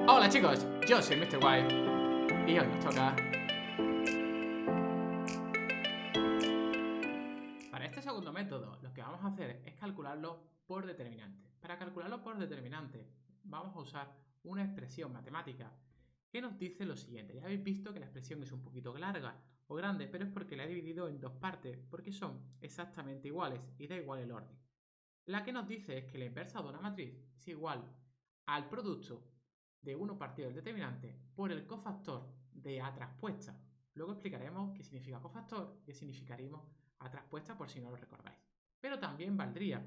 Hola chicos, yo soy Mr. White y hoy nos toca. Para este segundo método, lo que vamos a hacer es calcularlo por determinante. Para calcularlo por determinante, vamos a usar una expresión matemática que nos dice lo siguiente. Ya habéis visto que la expresión es un poquito larga o grande, pero es porque la he dividido en dos partes, porque son exactamente iguales y da igual el orden. La que nos dice es que la inversa de una matriz es igual al producto de 1 partido del determinante por el cofactor de A traspuesta. Luego explicaremos qué significa cofactor y qué significaría A traspuesta por si no lo recordáis. Pero también valdría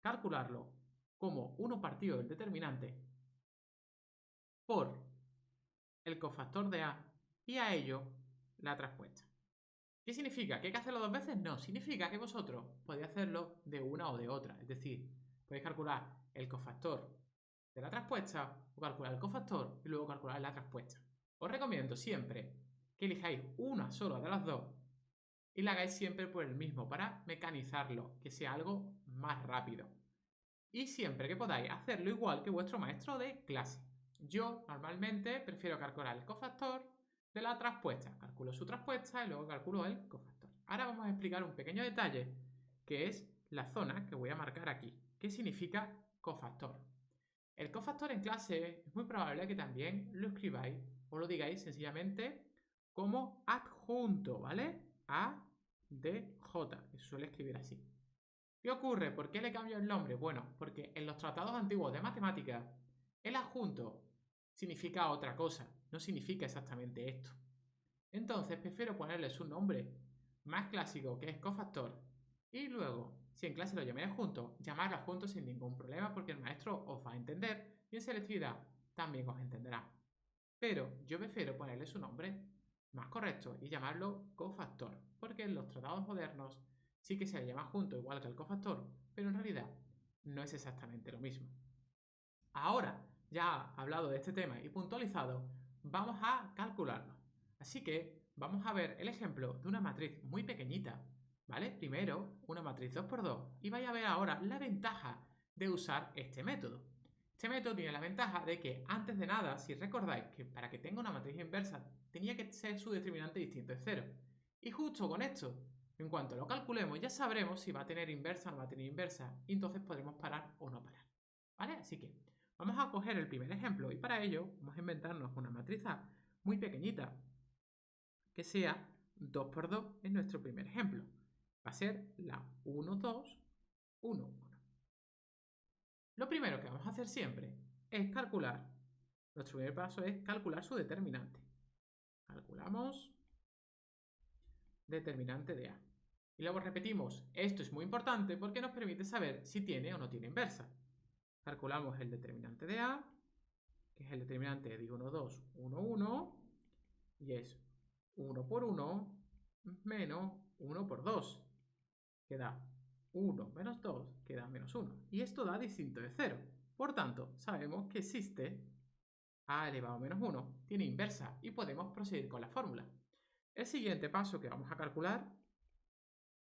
calcularlo como 1 partido del determinante por el cofactor de A y a ello la traspuesta. ¿Qué significa? ¿Que hay que hacerlo dos veces? No, significa que vosotros podéis hacerlo de una o de otra. Es decir, podéis calcular el cofactor de la traspuesta o calcular el cofactor y luego calcular la traspuesta. Os recomiendo siempre que elijáis una sola de las dos y la hagáis siempre por el mismo para mecanizarlo, que sea algo más rápido. Y siempre que podáis hacerlo igual que vuestro maestro de clase. Yo normalmente prefiero calcular el cofactor de la traspuesta. Calculo su traspuesta y luego calculo el cofactor. Ahora vamos a explicar un pequeño detalle que es la zona que voy a marcar aquí. ¿Qué significa cofactor? El cofactor en clase es muy probable que también lo escribáis o lo digáis sencillamente como adjunto, ¿vale? A, D, J, que se suele escribir así. ¿Qué ocurre? ¿Por qué le cambio el nombre? Bueno, porque en los tratados antiguos de matemáticas, el adjunto significa otra cosa, no significa exactamente esto. Entonces prefiero ponerles un nombre más clásico que es cofactor y luego, si en clase lo llamáis juntos, llamarlo juntos sin ningún problema porque el maestro os va a entender y en selectividad también os entenderá. Pero yo prefiero ponerle su nombre más correcto y llamarlo cofactor, porque en los tratados modernos sí que se le llama junto igual que el cofactor, pero en realidad no es exactamente lo mismo. Ahora, ya hablado de este tema y puntualizado, vamos a calcularlo. Así que vamos a ver el ejemplo de una matriz muy pequeñita, ¿vale? Primero, una matriz 2×2 y vais a ver ahora la ventaja de usar este método. Este método tiene la ventaja de que, antes de nada, si recordáis que para que tenga una matriz inversa tenía que ser su determinante distinto de 0. Y justo con esto, en cuanto lo calculemos, ya sabremos si va a tener inversa o no va a tener inversa y entonces podremos parar o no parar. ¿Vale? Así que vamos a coger el primer ejemplo y para ello vamos a inventarnos una matriz A muy pequeñita que sea 2×2 en nuestro primer ejemplo. Va a ser la 1, 2, 1, 1. Lo primero que vamos a hacer siempre es calcular. Nuestro primer paso es calcular su determinante. Calculamos determinante de A. Y luego repetimos, esto es muy importante porque nos permite saber si tiene o no tiene inversa. Calculamos el determinante de A, que es el determinante de 1, 2, 1, 1, y es 1 por 1 menos 1 por 2, que da 1 menos 2, que da menos 1. Y esto da distinto de 0. Por tanto, sabemos que existe A elevado a menos 1, tiene inversa y podemos proseguir con la fórmula. El siguiente paso que vamos a calcular,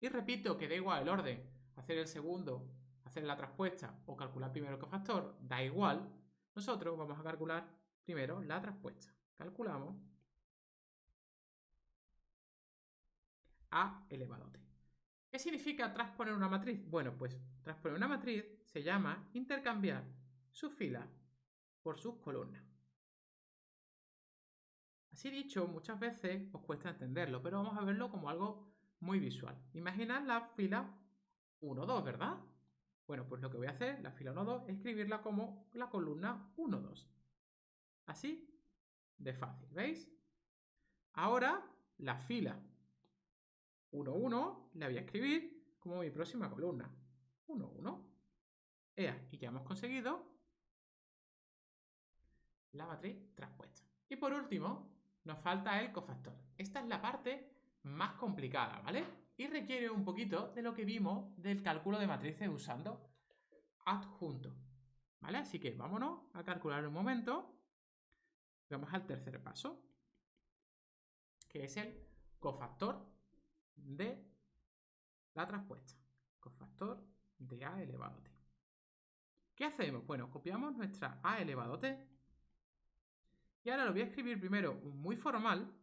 y repito que da igual el orden, hacer el segundo, hacer la traspuesta o calcular primero el cofactor, da igual. Nosotros vamos a calcular primero la traspuesta. Calculamos A elevado a t. ¿Qué significa transponer una matriz? Bueno, pues transponer una matriz se llama intercambiar sus filas por sus columnas. Así dicho, muchas veces os cuesta entenderlo, pero vamos a verlo como algo muy visual. Imaginad la fila 1, 2, ¿verdad? Bueno, pues lo que voy a hacer, la fila 1, 2, es escribirla como la columna 1, 2. Así de fácil, ¿veis? Ahora, la fila 1, 1 la voy a escribir como mi próxima columna. 1, 1. Y ya hemos conseguido la matriz traspuesta. Y por último, nos falta el cofactor. Esta es la parte más complicada, ¿vale? Y requiere un poquito de lo que vimos del cálculo de matrices usando adjunto, ¿vale? Así que vámonos a calcular un momento. Vamos al tercer paso, que es el cofactor de la traspuesta. Cofactor de A elevado a t. ¿Qué hacemos? Bueno, copiamos nuestra A elevado a t Y ahora lo voy a escribir primero muy formal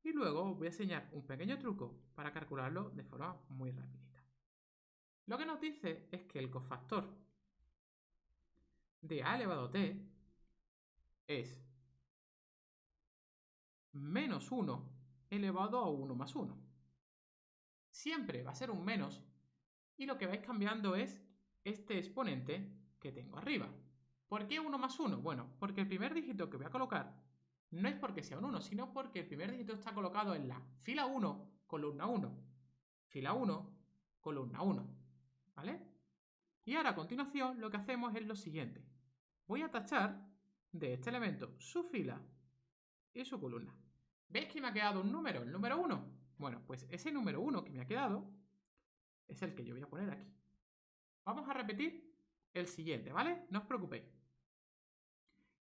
y luego os voy a enseñar un pequeño truco para calcularlo de forma muy rapidita. Lo que nos dice es que el cofactor de a elevado a t es menos 1 elevado a 1 más 1. Siempre va a ser un menos y lo que vais cambiando es este exponente que tengo arriba. ¿Por qué 1 más 1? Bueno, porque el primer dígito que voy a colocar no es porque sea un 1, sino porque el primer dígito está colocado en la fila 1, columna 1, fila 1, columna 1, ¿vale? Y ahora a continuación lo que hacemos es lo siguiente. Voy a tachar de este elemento su fila y su columna. ¿Veis que me ha quedado un número, el número 1? Bueno, pues ese número 1 que me ha quedado es el que yo voy a poner aquí. Vamos a repetir el siguiente, ¿vale? No os preocupéis.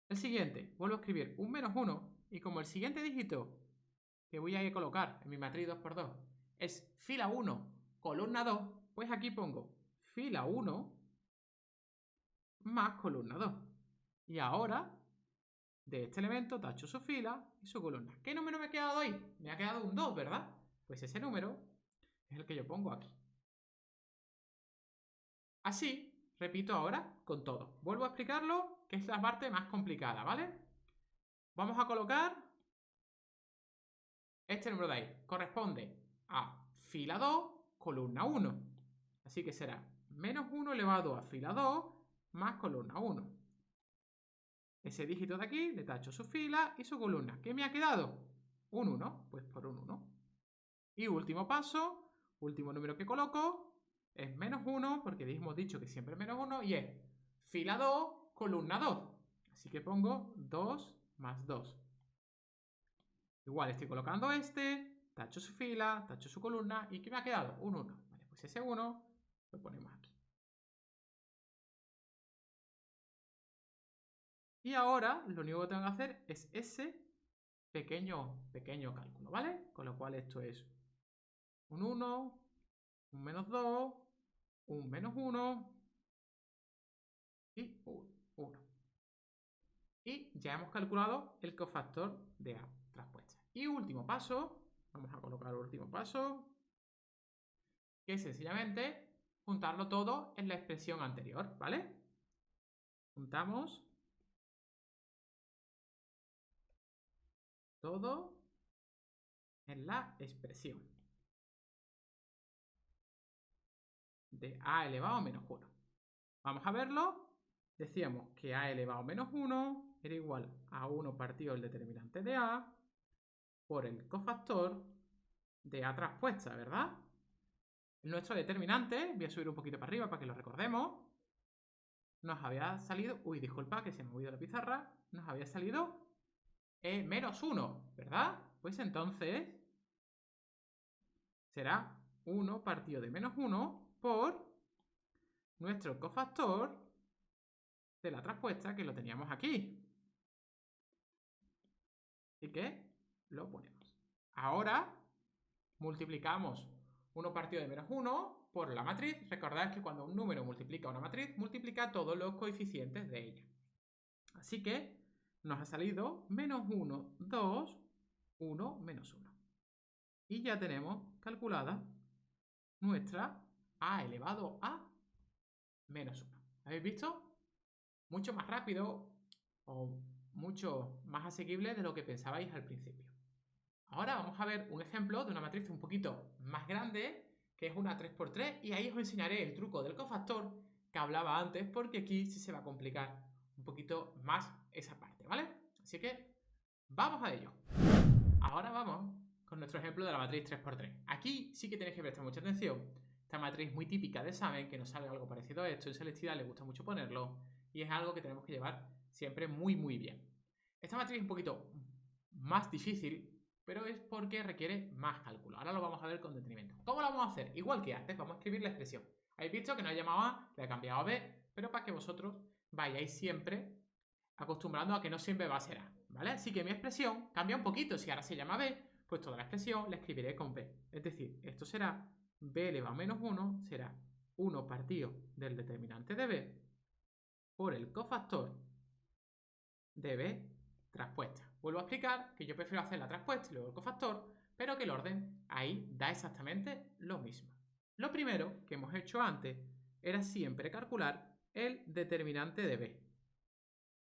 El siguiente, vuelvo a escribir un menos 1 y como el siguiente dígito que voy a colocar en mi matriz 2×2 es fila 1, columna 2, pues aquí pongo fila 1 más columna 2. Y ahora, de este elemento, tacho su fila y su columna. ¿Qué número me ha quedado ahí? Me ha quedado un 2, ¿verdad? Pues ese número es el que yo pongo aquí. Así, repito ahora con todo. Vuelvo a explicarlo, que es la parte más complicada, ¿vale? Vamos a colocar este número de ahí. Corresponde a fila 2, columna 1. Así que será menos 1 elevado a fila 2 más columna 1. Ese dígito de aquí le tacho su fila y su columna. ¿Qué me ha quedado? Un 1, pues por un 1. Y último paso, último número que coloco, es menos 1, porque hemos dicho que siempre es menos 1, y es fila 2, columna 2. Así que pongo 2 más 2. Igual estoy colocando este, tacho su fila, tacho su columna, ¿y qué me ha quedado? Un 1. Vale, pues ese 1 lo ponemos aquí. Y ahora lo único que tengo que hacer es ese pequeño cálculo, ¿vale? Con lo cual esto es un 1, un menos 2, un menos 1 y un 1. Y ya hemos calculado el cofactor de A traspuesta. Y último paso, vamos a colocar el último paso, que es sencillamente juntarlo todo en la expresión anterior, ¿vale? Juntamos todo en la expresión de a elevado a menos 1. Vamos a verlo. Decíamos que a elevado a menos 1 era igual a 1 partido el determinante de a por el cofactor de a traspuesta, ¿verdad? Nuestro determinante, voy a subir un poquito para arriba para que lo recordemos, nos había salido, uy, disculpa que se me ha movido la pizarra, nos había salido menos 1, ¿verdad? Pues entonces será 1 partido de menos 1 por nuestro cofactor de la traspuesta que lo teníamos aquí. Así que lo ponemos. Ahora multiplicamos 1 partido de menos 1 por la matriz. Recordad que cuando un número multiplica una matriz, multiplica todos los coeficientes de ella. Así que nos ha salido menos 1, 2, 1, menos 1. Y ya tenemos calculada nuestra a elevado a menos 1. ¿Habéis visto? Mucho más rápido o mucho más asequible de lo que pensabais al principio. Ahora vamos a ver un ejemplo de una matriz un poquito más grande, que es una 3×3, y ahí os enseñaré el truco del cofactor que hablaba antes, porque aquí sí se va a complicar un poquito más esa parte, ¿vale? Así que vamos a ello. Ahora vamos con nuestro ejemplo de la matriz 3×3. Aquí sí que tenéis que prestar mucha atención. Esta matriz muy típica de examen, que nos sale algo parecido a esto, en selectividad le gusta mucho ponerlo, y es algo que tenemos que llevar siempre muy bien. Esta matriz es un poquito más difícil, pero es porque requiere más cálculo. Ahora lo vamos a ver con detenimiento. ¿Cómo lo vamos a hacer? Igual que antes, vamos a escribir la expresión. Habéis visto que no he llamado A, le he cambiado a B, pero para que vosotros vayáis siempre acostumbrando a que no siempre va a ser A, ¿vale? Así que mi expresión cambia un poquito. Si ahora se llama B, pues toda la expresión la escribiré con B. Es decir, esto será B elevado a menos 1, será 1 partido del determinante de B por el cofactor de B traspuesta. vuelvo a explicar que yo prefiero hacer la traspuesta y luego el cofactor, pero que el orden ahí da exactamente lo mismo. Lo primero que hemos hecho antes era siempre calcular el determinante de b.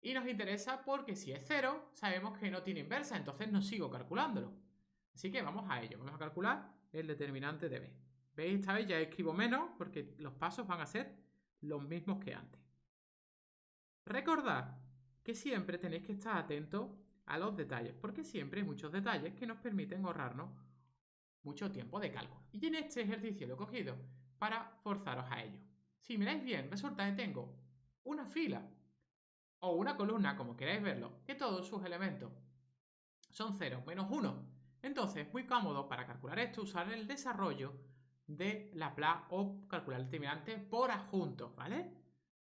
Y nos interesa porque si es 0, sabemos que no tiene inversa, entonces no sigo calculándolo. Así que vamos a ello, vamos a calcular el determinante de b. ¿Veis? Esta vez ya escribo menos porque los pasos van a ser los mismos que antes. Recordad que siempre tenéis que estar atentos a los detalles, porque siempre hay muchos detalles que nos permiten ahorrarnos mucho tiempo de cálculo. Y en este ejercicio lo he cogido para forzaros a ello. Si miráis bien, resulta que tengo una fila o una columna, como queráis verlo, que todos sus elementos son 0 menos 1. Entonces es muy cómodo para calcular esto usar el desarrollo de Laplace o calcular el determinante por adjuntos, ¿vale?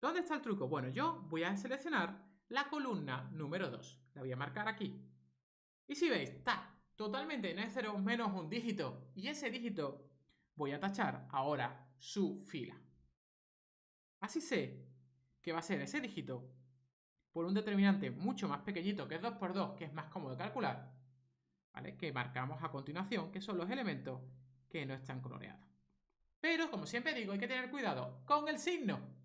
¿Dónde está el truco? Bueno, yo voy a seleccionar la columna número 2. La voy a marcar aquí. Y si veis, está totalmente en 0 menos un dígito. Y ese dígito voy a tachar ahora su fila. Así sé que va a ser ese dígito por un determinante mucho más pequeñito que es 2 por 2, que es más cómodo de calcular, ¿vale? Que marcamos a continuación, que son los elementos que no están coloreados. Pero, como siempre digo, hay que tener cuidado con el signo.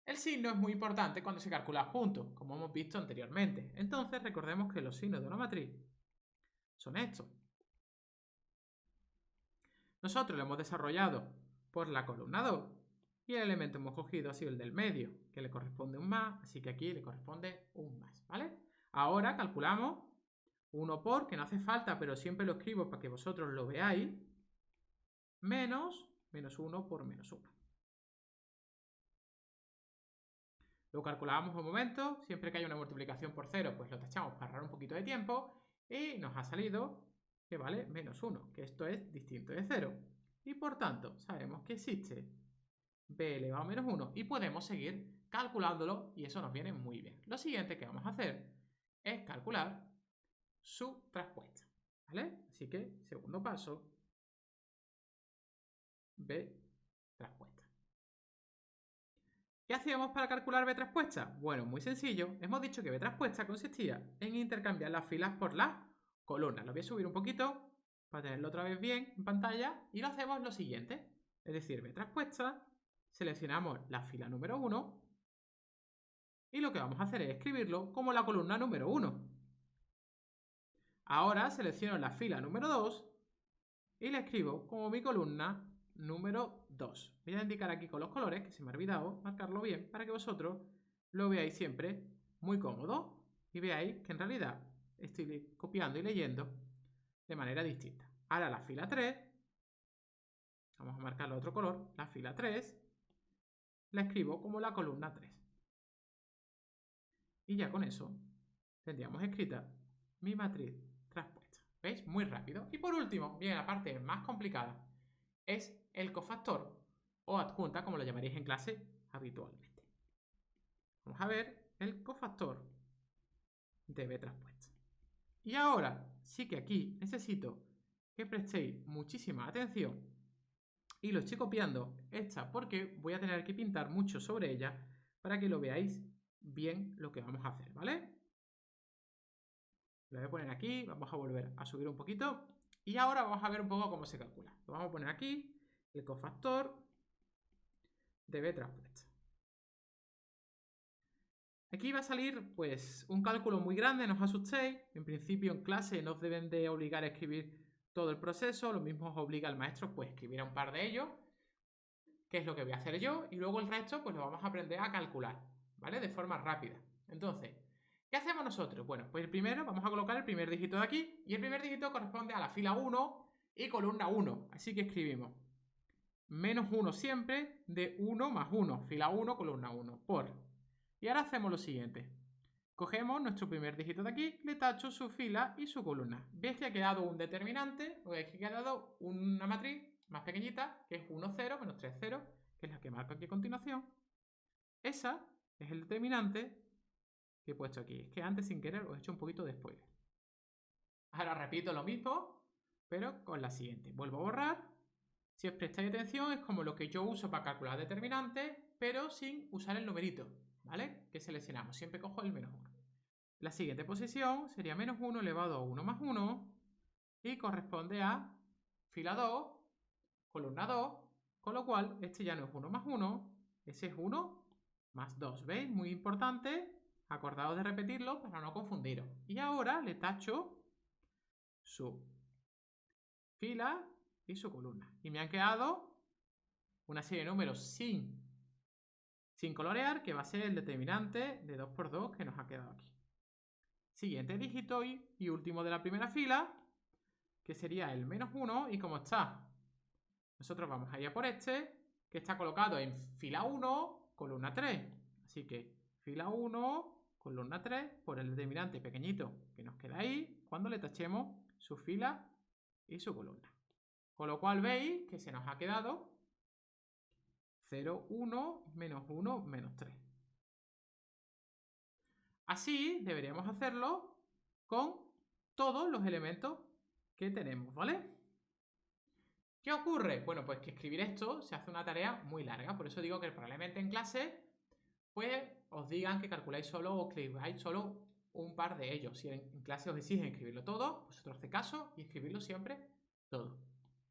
El signo es muy importante cuando se calcula juntos, como hemos visto anteriormente. Entonces, recordemos que los signos de una matriz son estos. Nosotros lo hemos desarrollado por la columna 2 y el elemento hemos cogido ha sido el del medio, que le corresponde un más, así que aquí le corresponde un más, ¿vale? Ahora calculamos 1 por, que no hace falta, pero siempre lo escribo para que vosotros lo veáis, menos 1 por menos 1. Lo calculábamos un momento, siempre que haya una multiplicación por 0, pues lo tachamos para ahorrar un poquito de tiempo y nos ha salido que vale menos 1, que esto es distinto de 0. Y por tanto, sabemos que existe b elevado a menos 1 y podemos seguir calculándolo y eso nos viene muy bien. Lo siguiente que vamos a hacer es calcular su traspuesta, ¿vale? Así que, segundo paso, b traspuesta. ¿Qué hacíamos para calcular b traspuesta? Bueno, muy sencillo. Hemos dicho que b traspuesta consistía en intercambiar las filas por las columnas. Lo voy a subir un poquito para tenerlo otra vez bien en pantalla y lo hacemos lo siguiente. Es decir, b traspuesta, seleccionamos la fila número 1 y lo que vamos a hacer es escribirlo como la columna número 1. Ahora selecciono la fila número 2 y la escribo como mi columna número 2. Voy a indicar aquí con los colores, que se me ha olvidado marcarlo bien, para que vosotros lo veáis siempre muy cómodo y veáis que en realidad estoy copiando y leyendo de manera distinta. Ahora la fila 3, vamos a marcarle otro color, la fila 3, la escribo como la columna 3. Y ya con eso tendríamos escrita mi matriz traspuesta. ¿Veis? Muy rápido. Y por último, viene la parte más complicada, es el cofactor o adjunta, como lo llamaréis en clase habitualmente. Vamos a ver el cofactor de b traspuesta. Y ahora sí que aquí necesito que prestéis muchísima atención y lo estoy copiando esta porque voy a tener que pintar mucho sobre ella para que lo veáis bien lo que vamos a hacer, ¿vale? Lo voy a poner aquí, vamos a volver a subir un poquito y ahora vamos a ver un poco cómo se calcula. Lo vamos a poner aquí, el cofactor de b traspuesta. Aquí va a salir pues un cálculo muy grande, no os asustéis. En principio en clase no os deben de obligar a escribir todo el proceso, lo mismo os obliga el maestro pues a escribir a un par de ellos, que es lo que voy a hacer yo, y luego el resto pues lo vamos a aprender a calcular, ¿vale? De forma rápida. Entonces, ¿qué hacemos nosotros? Bueno, pues primero vamos a colocar el primer dígito de aquí, y el primer dígito corresponde a la fila 1 y columna 1, así que escribimos menos 1 siempre de 1 más 1, fila 1, columna 1, por. Y ahora hacemos lo siguiente. Cogemos nuestro primer dígito de aquí, le tacho su fila y su columna. ¿Veis que ha quedado un determinante? O es que ha quedado una matriz más pequeñita, que es 1, 0, menos 3, 0, que es la que marco aquí a continuación. Esa es el determinante que he puesto aquí. Es que antes sin querer os he hecho un poquito de spoiler. Ahora repito lo mismo, pero con la siguiente. Vuelvo a borrar. Si os prestáis atención, es como lo que yo uso para calcular determinantes, pero sin usar el numerito, ¿vale? Que seleccionamos. Siempre cojo el menos 1. La siguiente posición sería menos 1 elevado a 1 más 1 y corresponde a fila 2, columna 2, con lo cual este ya no es 1 más 1, ese es 1 más 2. ¿Veis? Muy importante, acordaos de repetirlo para no confundiros. Y ahora le tacho su fila y su columna. Y me han quedado una serie de números sin colorear, que va a ser el determinante de 2 por 2 que nos ha quedado aquí. Siguiente dígito y último de la primera fila, que sería el menos 1, y como está, nosotros vamos a ir a por este, que está colocado en fila 1, columna 3. Así que fila 1, columna 3, por el determinante pequeñito que nos queda ahí, cuando le tachemos su fila y su columna. Con lo cual veis que se nos ha quedado 0, 1, menos 1, menos 3. Así deberíamos hacerlo con todos los elementos que tenemos, ¿vale? ¿Qué ocurre? Bueno, pues que escribir esto se hace una tarea muy larga, por eso digo que probablemente en clase pues os digan que calculáis solo o escribáis solo un par de ellos. Si en clase os exigen escribirlo todo, vosotros haced caso y escribirlo siempre todo,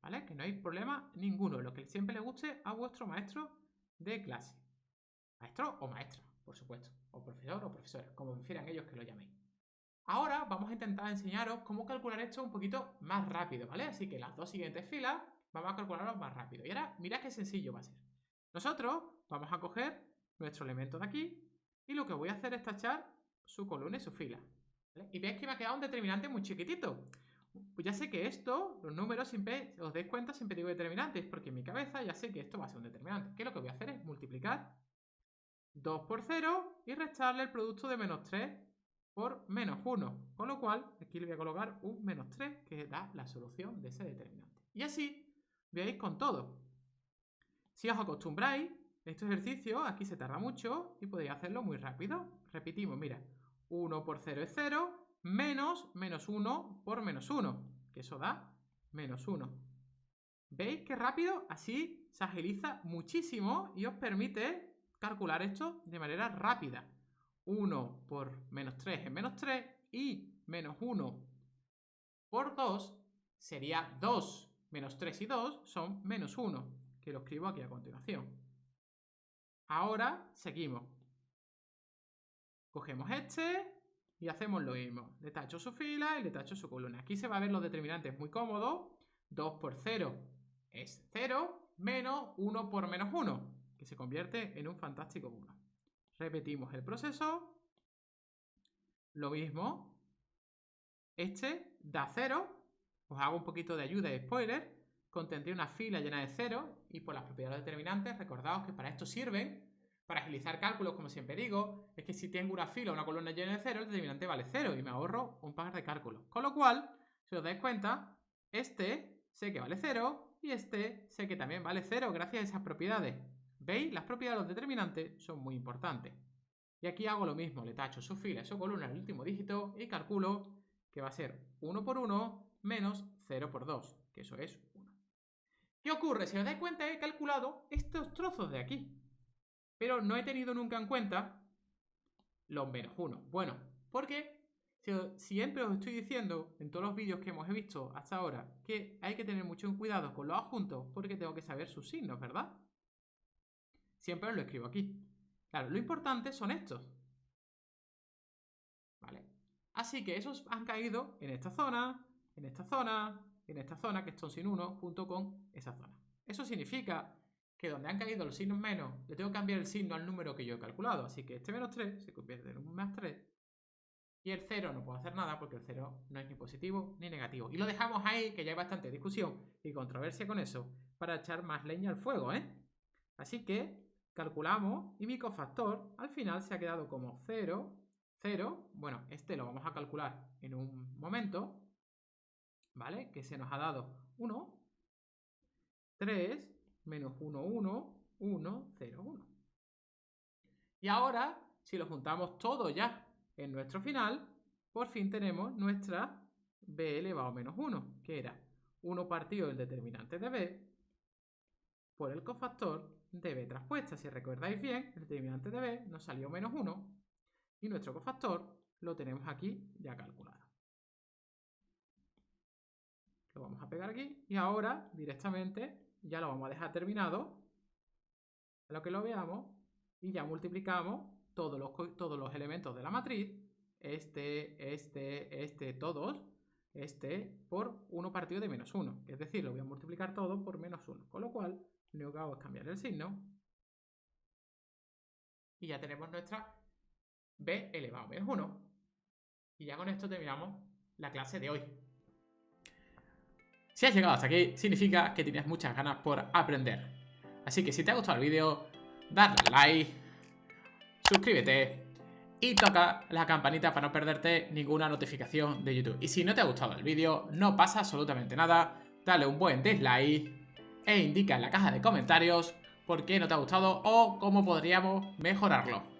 ¿vale? Que no hay problema ninguno, lo que siempre le guste a vuestro maestro de clase. Maestro o maestra, por supuesto, o profesor o profesora, como prefieran ellos que lo llaméis. Ahora vamos a intentar enseñaros cómo calcular esto un poquito más rápido, ¿vale? Así que las dos siguientes filas vamos a calcularlo más rápido. Y ahora mirad qué sencillo va a ser. Nosotros vamos a coger nuestro elemento de aquí y lo que voy a hacer es tachar su columna y su fila, ¿vale? Y veis que me ha quedado un determinante muy chiquitito. Pues ya sé que esto, los números, siempre, os dais cuenta, siempre digo determinantes, porque en mi cabeza ya sé que esto va a ser un determinante. Que lo que voy a hacer es multiplicar 2 por 0 y restarle el producto de menos 3 por menos 1. Con lo cual, aquí le voy a colocar un menos 3, que da la solución de ese determinante. Y así veis con todo. Si os acostumbráis, este ejercicio aquí se tarda mucho y podéis hacerlo muy rápido. Repetimos, mira, 1 por 0 es 0, menos 1 por menos 1, que eso da menos 1. ¿Veis qué rápido? Así se agiliza muchísimo y os permite calcular esto de manera rápida. 1 por menos 3 es menos 3 y menos 1 por 2 sería 2. Menos 3 y 2 son menos 1, que lo escribo aquí a continuación. Ahora seguimos. Cogemos este y hacemos lo mismo. Le tacho su fila y le tacho su columna. Aquí se va a ver los determinantes muy cómodos. 2 por 0 es 0, menos 1 por menos 1, que se convierte en un fantástico 1. Repetimos el proceso. Lo mismo. Este da 0. Os hago un poquito de ayuda y spoiler. Contendría una fila llena de 0 y por las propiedades determinantes, recordaos que para esto sirven, para agilizar cálculos, como siempre digo, es que si tengo una fila o una columna llena de 0, el determinante vale 0 y me ahorro un par de cálculos. Con lo cual, si os dais cuenta, este sé que vale 0 y este sé que también vale 0 gracias a esas propiedades. ¿Veis? Las propiedades de los determinantes son muy importantes. Y aquí hago lo mismo, le tacho su fila y su columna en el último dígito y calculo que va a ser 1 por 1 menos 0 por 2, que eso es 1. ¿Qué ocurre? Si os dais cuenta, he calculado estos trozos de aquí, pero no he tenido nunca en cuenta los menos 1. Bueno, porque siempre os estoy diciendo en todos los vídeos que hemos visto hasta ahora que hay que tener mucho cuidado con los adjuntos porque tengo que saber sus signos, ¿verdad? Siempre os lo escribo aquí. Claro, lo importante son estos. ¿Vale? Así que esos han caído en esta zona, en esta zona, en esta zona, que son sin 1, junto con esa zona. Eso significa que donde han caído los signos menos, le tengo que cambiar el signo al número que yo he calculado. Así que este menos 3 se convierte en un más 3. Y el 0 no puedo hacer nada porque el 0 no es ni positivo ni negativo. Y lo dejamos ahí, que ya hay bastante discusión y controversia con eso, para echar más leña al fuego, ¿eh? Así que calculamos y mi cofactor al final se ha quedado como 0, 0. Bueno, este lo vamos a calcular en un momento, ¿vale? Que se nos ha dado 1, 3, menos 1, 1, 1, 0, 1. Y ahora, si lo juntamos todo ya en nuestro final, por fin tenemos nuestra b elevado a menos 1, que era 1 partido del determinante de b por el cofactor de b traspuesta. Si recordáis bien, el determinante de b nos salió menos 1 y nuestro cofactor lo tenemos aquí ya calculado. Lo vamos a pegar aquí y ahora directamente ya lo vamos a dejar terminado a lo que lo veamos y ya multiplicamos todos los elementos de la matriz, todos, por 1 partido de menos 1. Es decir, lo voy a multiplicar todo por menos 1. Con lo cual, lo único que hago es cambiar el signo y ya tenemos nuestra b elevado a menos 1. Y ya con esto terminamos la clase de hoy. Si has llegado hasta aquí, significa que tienes muchas ganas por aprender. Así que si te ha gustado el vídeo, dale al like, suscríbete y toca la campanita para no perderte ninguna notificación de YouTube. Y si no te ha gustado el vídeo, no pasa absolutamente nada, dale un buen dislike e indica en la caja de comentarios por qué no te ha gustado o cómo podríamos mejorarlo.